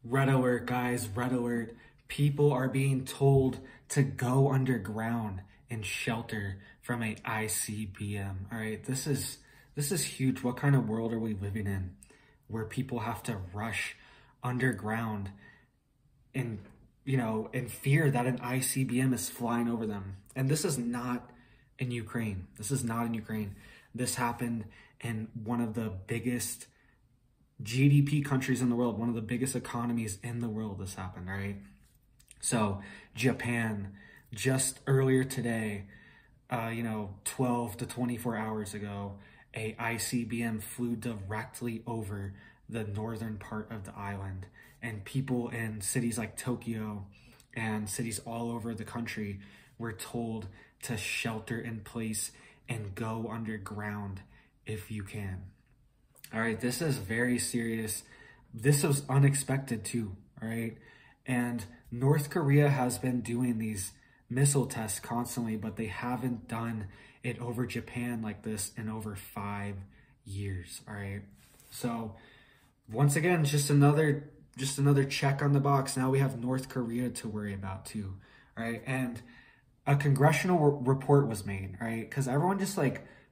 Red alert, guys, red alert. People are being told to go underground and shelter from a ICBM. All right, this is huge. What kind of world are we living in where people have to rush underground and, in fear that an ICBM is flying over them? And this is not in Ukraine. This is not in Ukraine. This happened in one of the biggest GDP countries in the world, one of the biggest economies in the world. This happened, right? So Japan, just earlier today, 12 to 24 hours ago, a ICBM flew directly over the northern part of the island, and people in cities like Tokyo and cities all over the country were told to shelter in place and go underground if you can. All right, this is very serious. This was unexpected too, all right? And North Korea has been doing these missile tests constantly, but they haven't done it over Japan like this in over 5 years, all right? So once again, just another check on the box. Now we have North Korea to worry about too, all right? And a congressional report was made, all right? Because everyone just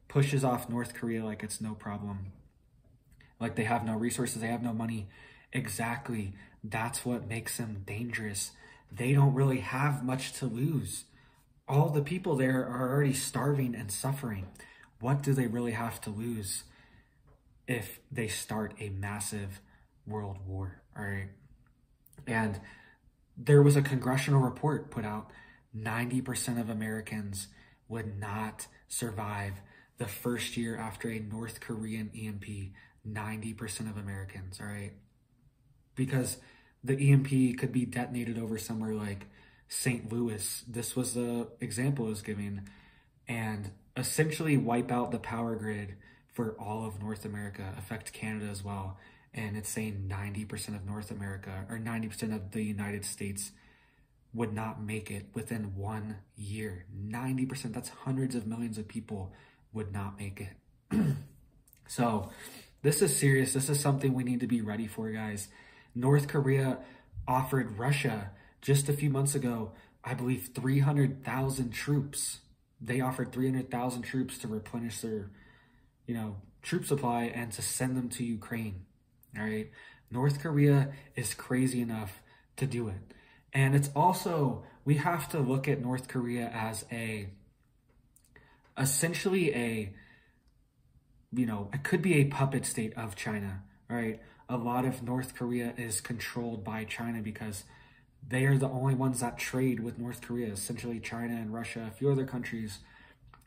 pushes off North Korea like it's no problem. Like they have no resources, they have no money. Exactly. That's what makes them dangerous. They don't really have much to lose. All the people there are already starving and suffering. What do they really have to lose if they start a massive world war? All right. And there was a congressional report put out. 90% of Americans would not survive the first year after a North Korean EMP. 90% of Americans, all right? Because the EMP could be detonated over somewhere like St. Louis. This was the example I was giving, and essentially wipe out the power grid for all of North America, affect Canada as well. And it's saying 90% of North America, or 90% of the United States, would not make it within 1 year. 90%, that's hundreds of millions of people would not make it. So this is serious. This is something we need to be ready for, guys. North Korea offered Russia just a few months ago, I believe, 300,000 troops. They offered 300,000 troops to replenish their, troop supply and to send them to Ukraine. All right. North Korea is crazy enough to do it. And it's also, we have to look at North Korea as essentially it could be a puppet state of China, right? A lot of North Korea is controlled by China because they are the only ones that trade with North Korea, essentially China and Russia, a few other countries,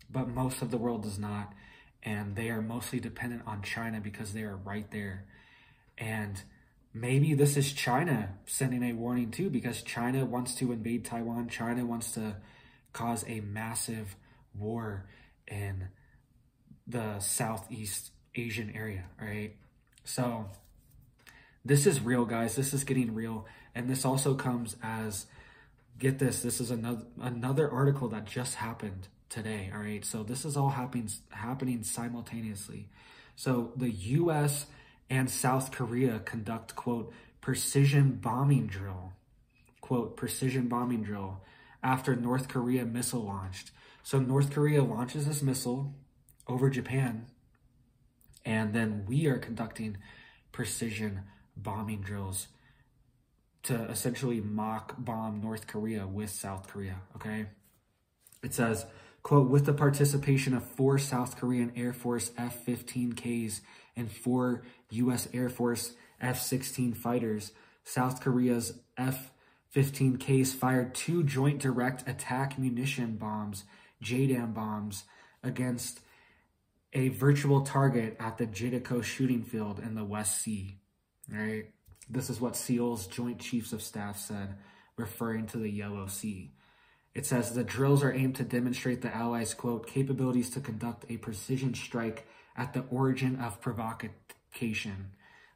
but most of the world does not. And they are mostly dependent on China because they are right there. And maybe this is China sending a warning too, because China wants to invade Taiwan. China wants to cause a massive war in the Southeast Asian area, right? So this is real, guys. This is getting real. And this also comes as, get this is another article that just happened today, all right? So this is all happening simultaneously. So the US and South Korea conduct, quote, precision bombing drill, quote, precision bombing drill after North Korea missile launched. So North Korea launches this missile over Japan, and then we are conducting precision bombing drills to essentially mock bomb North Korea with South Korea, okay? It says, quote, with the participation of 4 South Korean Air Force F-15Ks and 4 U.S. Air Force F-16 fighters, South Korea's F-15Ks fired 2 joint direct attack munition bombs, JDAM bombs, against a virtual target at the Jideko shooting field in the West Sea. All right. This is what SEAL's Joint Chiefs of Staff said, referring to the Yellow Sea. It says the drills are aimed to demonstrate the Allies, quote, capabilities to conduct a precision strike at the origin of provocation,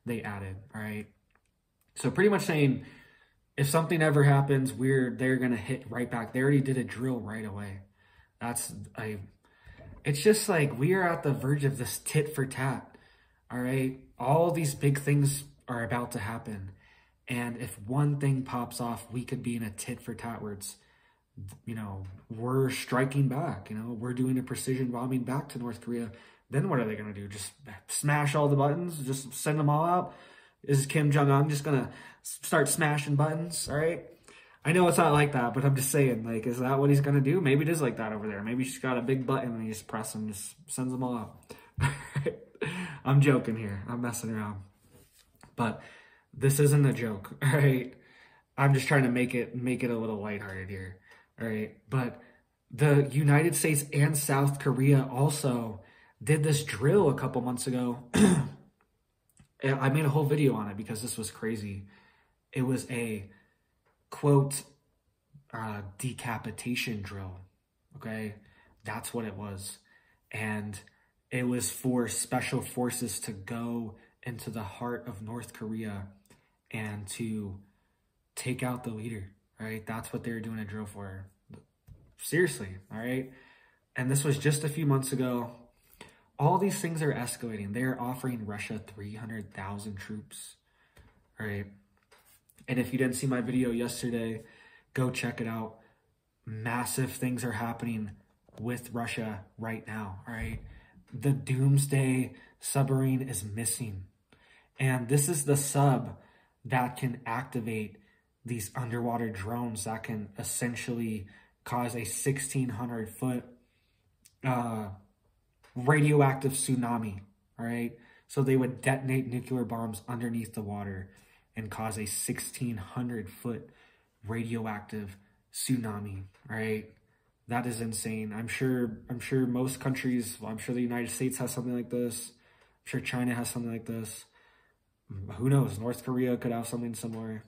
they added. All right. So pretty much saying, if something ever happens, they're going to hit right back. They already did a drill right away. It's just like we are at the verge of this tit for tat, all right? All these big things are about to happen, And if one thing pops off, we could be in a tit for tat where it's, you know, we're striking back, you know, we're doing a precision bombing back to North Korea. Then what are they going to do? Just smash all the buttons? Just send them all out? Is Kim Jong-un just going to start smashing buttons? All right. I know it's not like that, but I'm just saying, like, is that what he's going to do? Maybe it is like that over there. Maybe he's got a big button and he just presses them, just sends them all out. I'm joking here. I'm messing around. But this isn't a joke, all right? I'm just trying to make it a little lighthearted here, all right? But the United States and South Korea also did this drill a couple months ago. I made a whole video on it because this was crazy. It was a, quote, decapitation drill, okay? That's what it was. And it was for special forces to go into the heart of North Korea and to take out the leader, right? That's what they were doing a drill for. Seriously, all right? And this was just a few months ago. All these things are escalating. They're offering Russia 300,000 troops, all right? And if you didn't see my video yesterday, go check it out. Massive things are happening with Russia right now, all right? The Doomsday submarine is missing. And this is the sub that can activate these underwater drones that can essentially cause a 1,600-foot radioactive tsunami, all right? So they would detonate nuclear bombs underneath the water and cause a 1,600-foot radioactive tsunami, right? That is insane. I'm sure most countries, well, I'm sure the United States has something like this. I'm sure China has something like this. Who knows? North Korea could have something similar,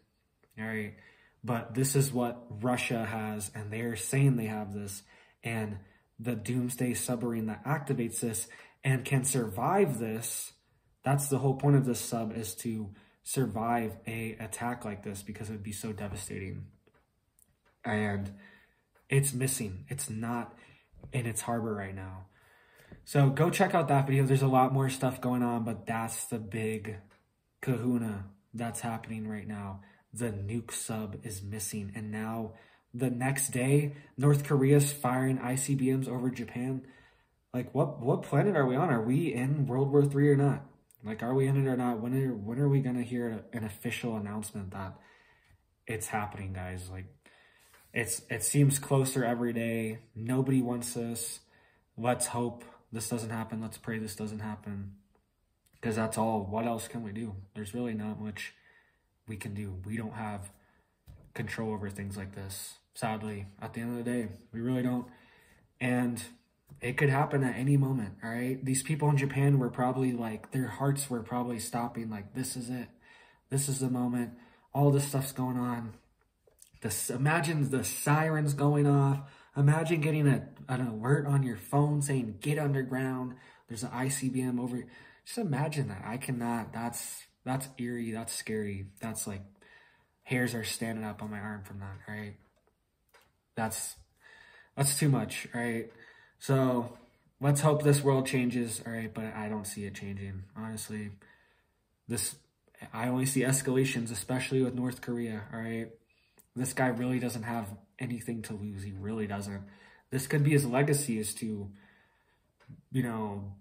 all right? But this is what Russia has, and they're saying they have this. And the Doomsday submarine that activates this and can survive this, that's the whole point of this sub, is to survive a attack like this because it would be so devastating. And it's missing. It's not in its harbor right now. So go check out that video. There's a lot more stuff going on, but that's the big kahuna that's happening right now. The nuke sub is missing. And now the next day, North Korea's firing ICBMs over Japan. Like, what planet are we on? Are we in World War III or not? Like, are we in it or not? When are we going to hear an official announcement that it's happening, guys? Like, it seems closer every day. Nobody wants this. Let's hope this doesn't happen. Let's pray this doesn't happen. Because that's all. What else can we do? There's really not much we can do. We don't have control over things like this. Sadly, at the end of the day, we really don't. And it could happen at any moment, all right? These people in Japan were probably like, their hearts were probably stopping, like, this is it. This is the moment. All this stuff's going on. Imagine the sirens going off. Imagine getting an alert on your phone saying, get underground. There's an ICBM over. Just imagine that. I cannot. That's eerie. That's scary. That's like, hairs are standing up on my arm from that, right? That's too much, right? So let's hope this world changes, all right? But I don't see it changing, honestly. I only see escalations, especially with North Korea, all right? This guy really doesn't have anything to lose. He really doesn't. This could be his legacy, is to, you know,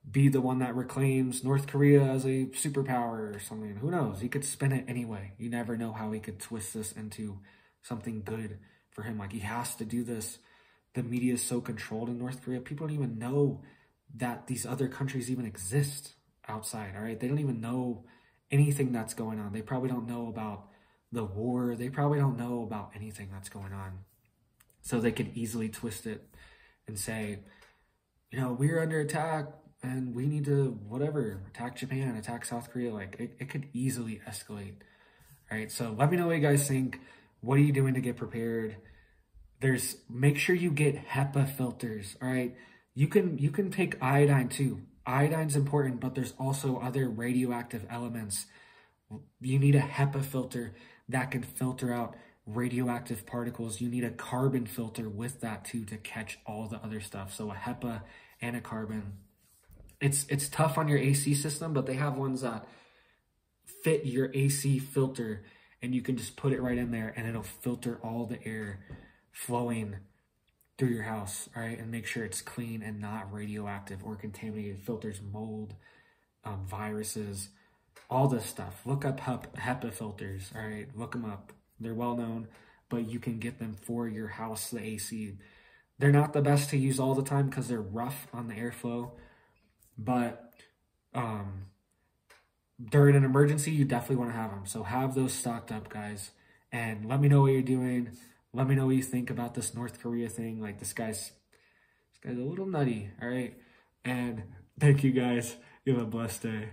be the one that reclaims North Korea as a superpower or something. Who knows? He could spin it anyway. You never know how he could twist this into something good for him. Like, he has to do this. The media is so controlled in North Korea. People don't even know that these other countries even exist outside, all right? They don't even know anything that's going on. They probably don't know about the war. They probably don't know about anything that's going on. So they could easily twist it and say, you know, we're under attack and we need to, whatever, attack Japan, attack South Korea. Like, it could easily escalate. All right, so let me know what you guys think. What are you doing to get prepared? Make sure you get HEPA filters, all right? You can take iodine too. Iodine's important, but there's also other radioactive elements. You need a HEPA filter that can filter out radioactive particles. You need a carbon filter with that too to catch all the other stuff. So a HEPA and a carbon. It's tough on your AC system, but they have ones that fit your AC filter, and you can just put it right in there and it'll filter all the air flowing through your house, all right, and make sure it's clean and not radioactive or contaminated. Filters mold, viruses, all this stuff. Look up HEPA filters, all right, look them up. They're well known, but you can get them for your house, the AC. They're not the best to use all the time because they're rough on the airflow, but during an emergency, you definitely want to have them. So have those stocked up, guys, and let me know what you're doing. Let me know what you think about this North Korea thing. Like, this guy's a little nutty, all right? And thank you, guys. You have a blessed day.